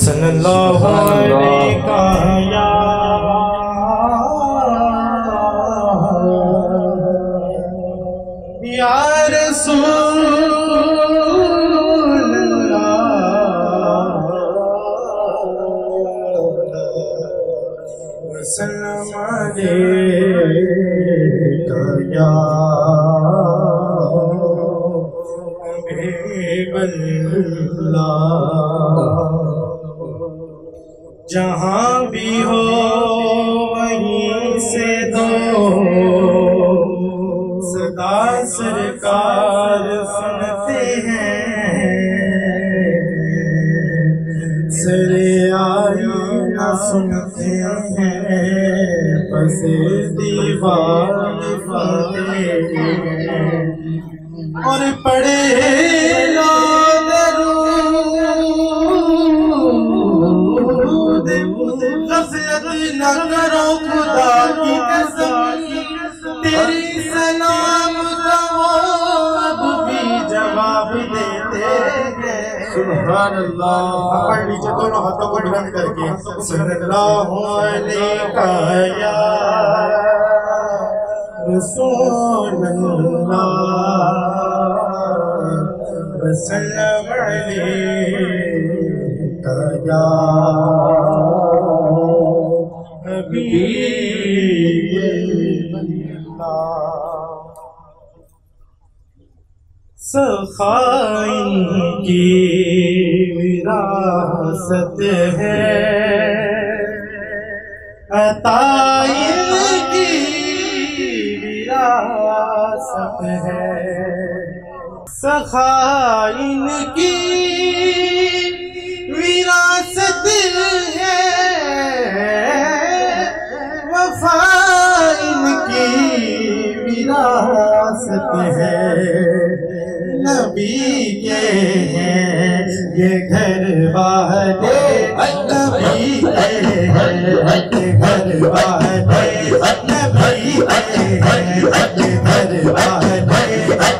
सल्लल्लाहु अलैहि या रसूल अल्लाह सल्लम अलैका या जहाँ भी हो वहीं से दो सदा सरकार सुनते हैं, सरे आई न सुनते हैं, बस दीवार फतेह हैं और पढ़े गफलत न करो खुदा की कसम, तेरी सलाम का वो अब भी जवाब देते हैं। सुभान अल्लाह। पढ़ लीजिए दोनों हाथों को बुलंद करके सल्लल्लाहु अलैका या रसूल अल्लाह वसल्लम अलैका या सखाई की विरासत है, अताइन की विरासत है, सखाइन की विरासत है, वफाइन की विरासत है, नबी के हैं ये घर वाले, नबी के हैं ये घर वाले, नबी के हैं ये घर वाले,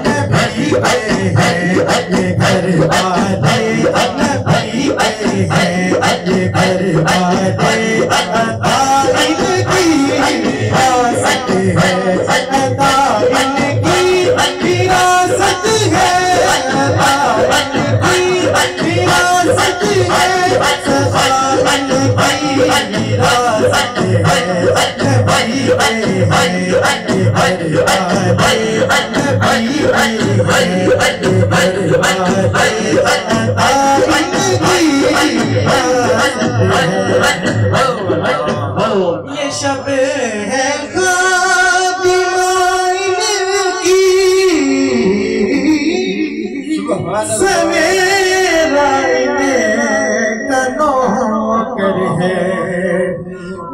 नबी के हैं ये घर वाले, नबी के हैं ये घर वाले, अताइन की विरासत है, अताइन की विरासत है, ये शब है सवेरा कर है,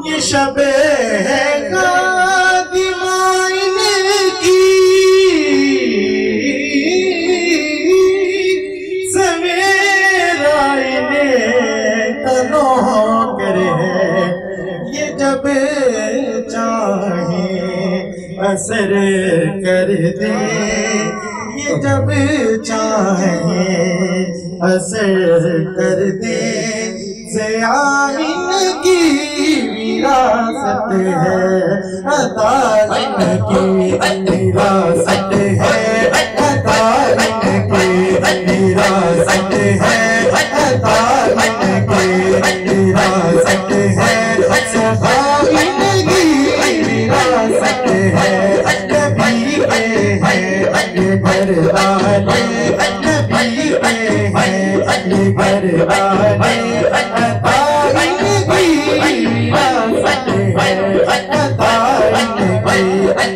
ये शब है गादिमाइन की, सवेरा तनो कर है, ये जब चाहे असर कर दे, ये जब चाहे असर कर दे, ज़याइन की विरासत है, अताइन की विरासत है, अताइन की विरासत है, अताइन की विरासत है, सखाइन की विरासत है, नबी के हैं ये घर वाले, नबी के हैं ये घर वाले, अताइन की विरासत है, अताइन की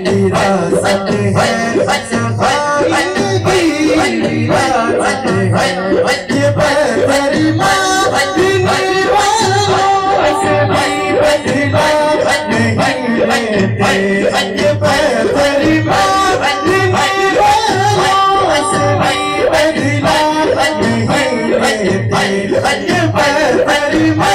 विरासत है, सखाइन की विरासत है, ये बदरमा देने वालों से भी बदला नहीं लेते, ये बदरमा देने वालों से भी बदला नहीं लेते, ये बदरमा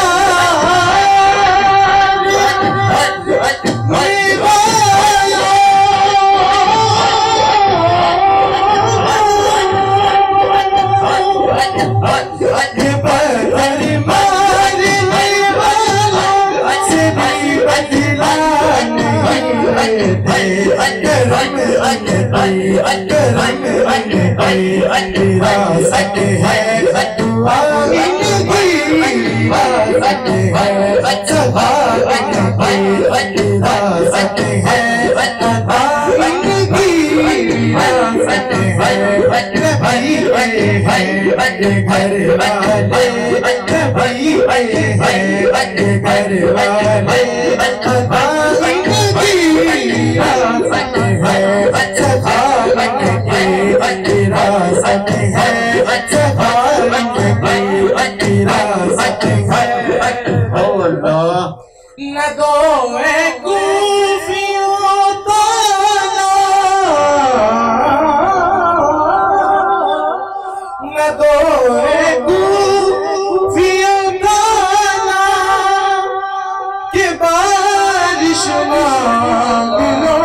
ये बदरमा विरासत है दुआ इनकी विरासत है सदा इनकी विरासत है सदा इनकी विरासत है भाई है घर वाले भाई है घर वाले सदा इनकी विरासत है सदा इनकी विरासत है सदा इनकी विरासत है अल्लाह न दो कूफियों ताना न दो कूफियों ताना कि बारिश मांगलो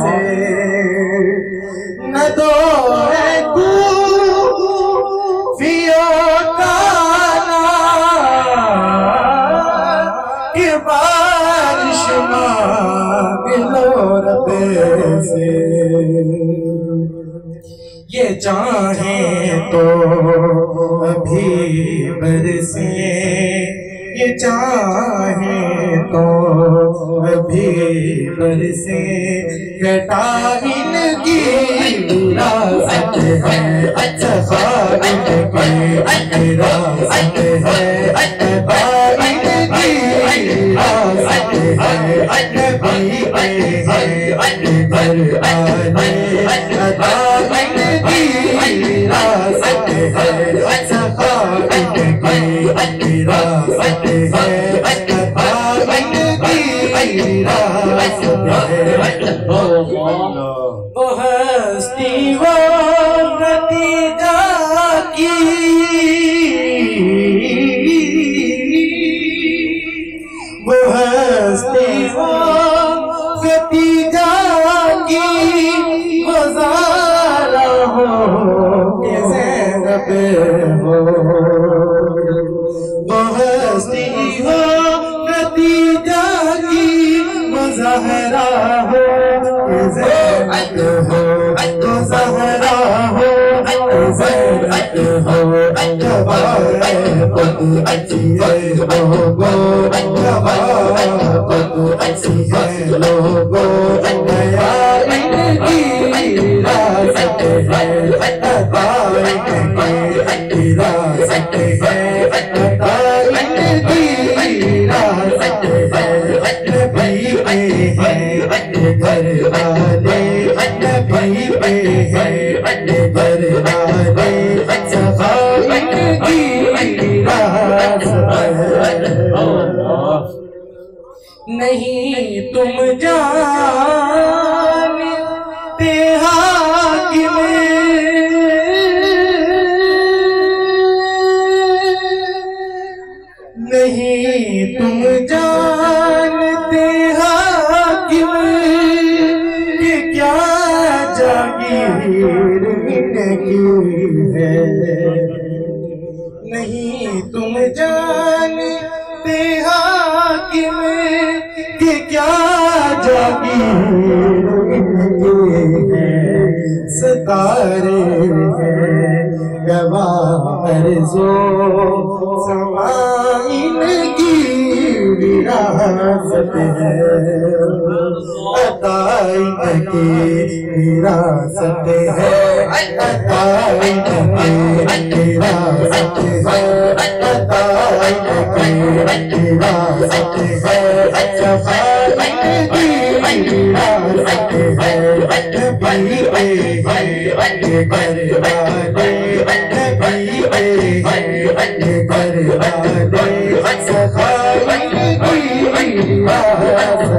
से न दो कूफियों ताना कि बारिश मांगलो से ये चाहे तो अभी बरसे ये चाहे तो अभी बरसे घटा इनकी विरासत है सदा इनकी विरासत है सदा इनकी विरासत है नबी है घर आने सदा इनकी विरासत है सदा इनकी विरासत है सदा इनकी विरासत है वो हस्ती वो नतीजा की वो हस्ती वो नतीजा की गुज़ारा हो कि ज़ैनब हो वो हस्ती हो नतीजा की मुज़हरा हो कि ज़ैनब हो तो ज़हरा हो कि ज़ैनब हो अच्छी है लोगो अच्छी है लोगो नया इनकी विरासत है सदा इनकी विरासत है सदा इनकी विरासत है नबी पे है घर वाले नबी पे है घर वाले सदा इनकी विरासत है नहीं तुम जानते हाकिम नहीं तुम जानते हाकिम कि क्या जागीर इनकी है नहीं तुम जानते हाकिम कि क्या जागीर इनकी है सितारे हैं गवाह अर्ज़ो समा इनकी विरासत है अता इनकी विरासत है अता इनकी विरासत है अता इनकी विरासत है सफा इनकी विरासत है नबी पे है घर वाले नबी पे है घर वाले सफा इनकी विरासत